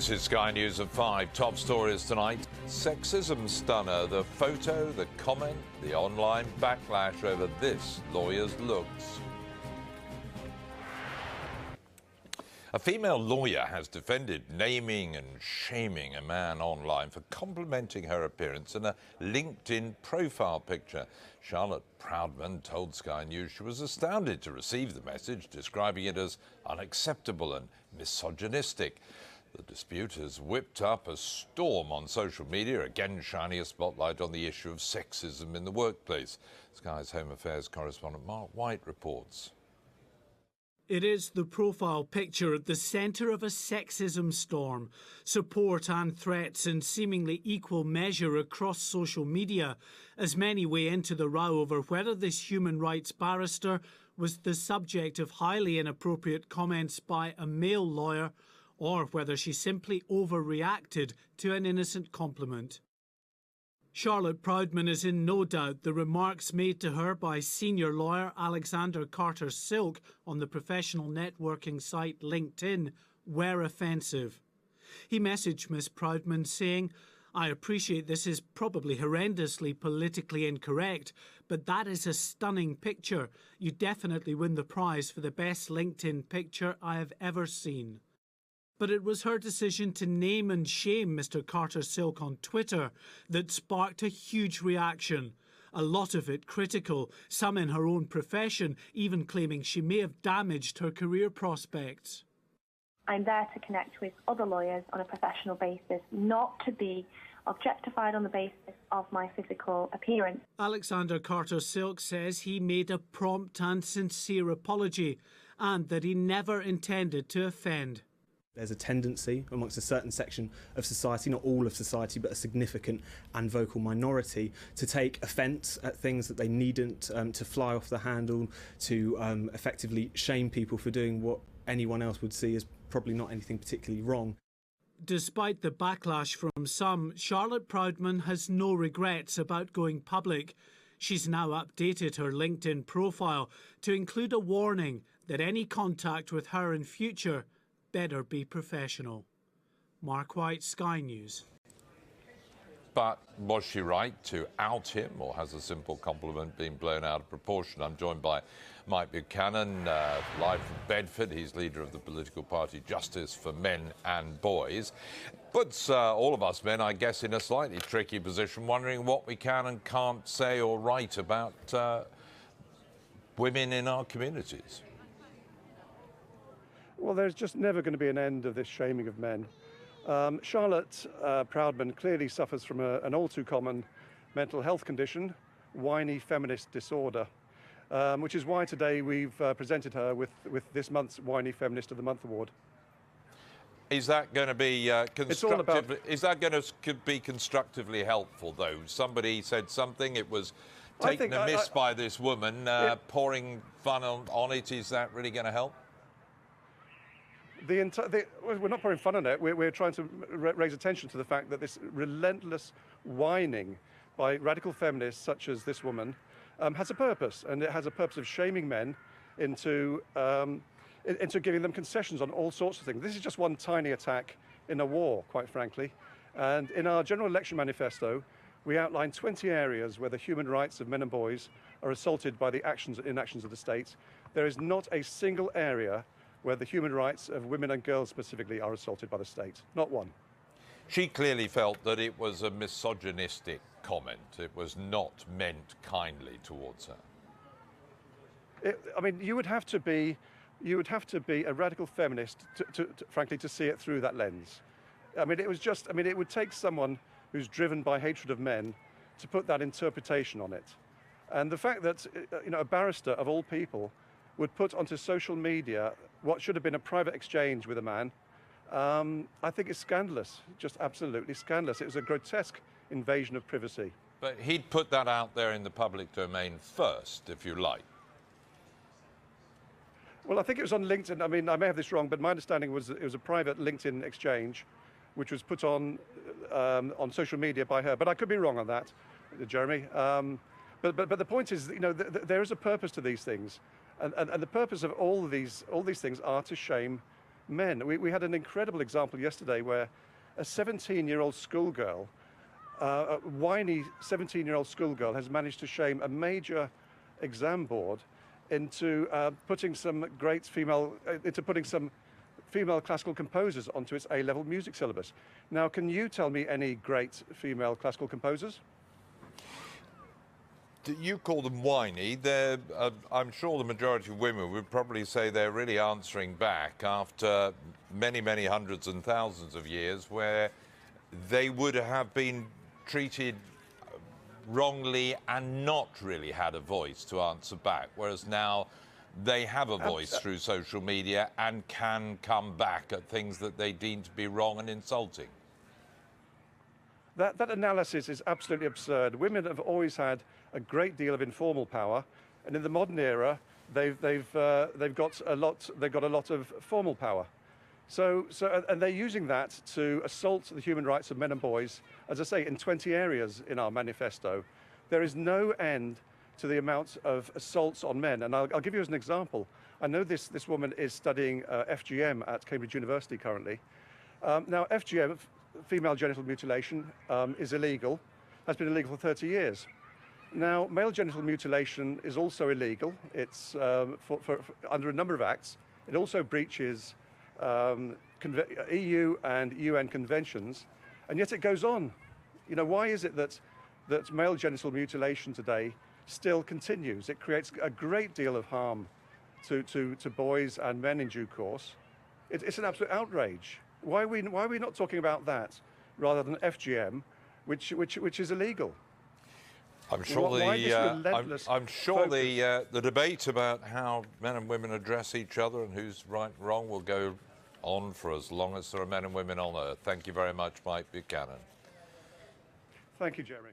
This is Sky News at 5. Top stories tonight. Sexism stunner. The photo, the comment, the online backlash over this lawyer's looks. A female lawyer has defended naming and shaming a man online for complimenting her appearance in a LinkedIn profile picture. Charlotte Proudman told Sky News she was astounded to receive the message, describing it as unacceptable and misogynistic. The dispute has whipped up a storm on social media, again shining a spotlight on the issue of sexism in the workplace. Sky's Home Affairs correspondent Mark White reports. It is the profile picture at the centre of a sexism storm. Support and threats in seemingly equal measure across social media, as many weigh into the row over whether this human rights barrister was the subject of highly inappropriate comments by a male lawyer, or whether she simply overreacted to an innocent compliment. Charlotte Proudman is in no doubt the remarks made to her by senior lawyer Alexander Carter-Silk on the professional networking site LinkedIn were offensive. He messaged Ms. Proudman saying, "I appreciate this is probably horrendously politically incorrect, but that is a stunning picture. You definitely win the prize for the best LinkedIn picture I have ever seen." But it was her decision to name and shame Mr. Carter-Silk on Twitter that sparked a huge reaction. A lot of it critical, some in her own profession even claiming she may have damaged her career prospects. I'm there to connect with other lawyers on a professional basis, not to be objectified on the basis of my physical appearance. Alexander Carter-Silk says he made a prompt and sincere apology and that he never intended to offend. There's a tendency amongst a certain section of society, not all of society, but a significant and vocal minority, to take offence at things that they needn't, to fly off the handle, to effectively shame people for doing what anyone else would see as probably not anything particularly wrong. Despite the backlash from some, Charlotte Proudman has no regrets about going public. She's now updated her LinkedIn profile to include a warning that any contact with her in future better be professional. Mark White, Sky News. But was she right to out him, or has a simple compliment been blown out of proportion? I'm joined by Mike Buchanan, live from Bedford. He's leader of the political party Justice for Men and Boys. Puts all of us men, I guess, in a slightly tricky position, wondering what we can and can't say or write about women in our communities. Well, there's just never going to be an end of this shaming of men. Charlotte Proudman clearly suffers from an all too common mental health condition, whiny feminist disorder, which is why today we've presented her with this month's Whiny Feminist of the Month award. Is that going to be constructively? Is that going to be constructively helpful, though? Somebody said something. It was taken amiss by this woman. Pouring fun on it. Is that really going to help? We're not pouring fun on it. We're trying to raise attention to the fact that this relentless whining by radical feminists such as this woman has a purpose, and it has a purpose of shaming men into giving them concessions on all sorts of things. This is just one tiny attack in a war, quite frankly. And in our general election manifesto, we outline 20 areas where the human rights of men and boys are assaulted by the inactions of the state. There is not a single area where the human rights of women and girls specifically are assaulted by the state. Not one. She clearly felt that it was a misogynistic comment. It was not meant kindly towards her. I mean, you would have to be a radical feminist, frankly, to see it through that lens. I mean, it would take someone who's driven by hatred of men to put that interpretation on it. And the fact that, a barrister of all people would put onto social media what should have been a private exchange with a man, I think is scandalous, just absolutely scandalous. It was a grotesque invasion of privacy. But he'd put that out there in the public domain first, if you like. Well, I think it was on LinkedIn. I mean, I may have this wrong, but my understanding was that it was a private LinkedIn exchange, which was put on social media by her. But I could be wrong on that, Jeremy. But the point is, there is a purpose to these things. And the purpose of all these things are to shame men. We had an incredible example yesterday where a 17-year-old schoolgirl, a whiny 17-year-old schoolgirl, has managed to shame a major exam board into putting some female classical composers onto its A-level music syllabus. Now, can you tell me any great female classical composers? You call them whiny. I'm sure the majority of women would probably say they're really answering back after many, many hundreds and thousands of years where they would have been treated wrongly and not really had a voice to answer back, whereas now they have a voice through social media and can come back at things that they deem to be wrong and insulting. That analysis is absolutely absurd. Women have always had a great deal of informal power, and in the modern era, they've got a lot of formal power. And they're using that to assault the human rights of men and boys, as I say, in 20 areas in our manifesto. There is no end to the amount of assaults on men, and I'll give you as an example. I know this woman is studying FGM at Cambridge University currently. Now, FGM, female genital mutilation, is illegal, has been illegal for 30 years. Now, male genital mutilation is also illegal. It's under a number of acts. It also breaches EU and UN conventions, and yet it goes on. You know, why is it that male genital mutilation today still continues? It creates a great deal of harm to boys and men in due course. It's an absolute outrage. Why are we not talking about that rather than FGM, which is illegal? I'm sure the debate about how men and women address each other and who's right and wrong will go on for as long as there are men and women on Earth. Thank you very much, Mike Buchanan. Thank you, Jeremy.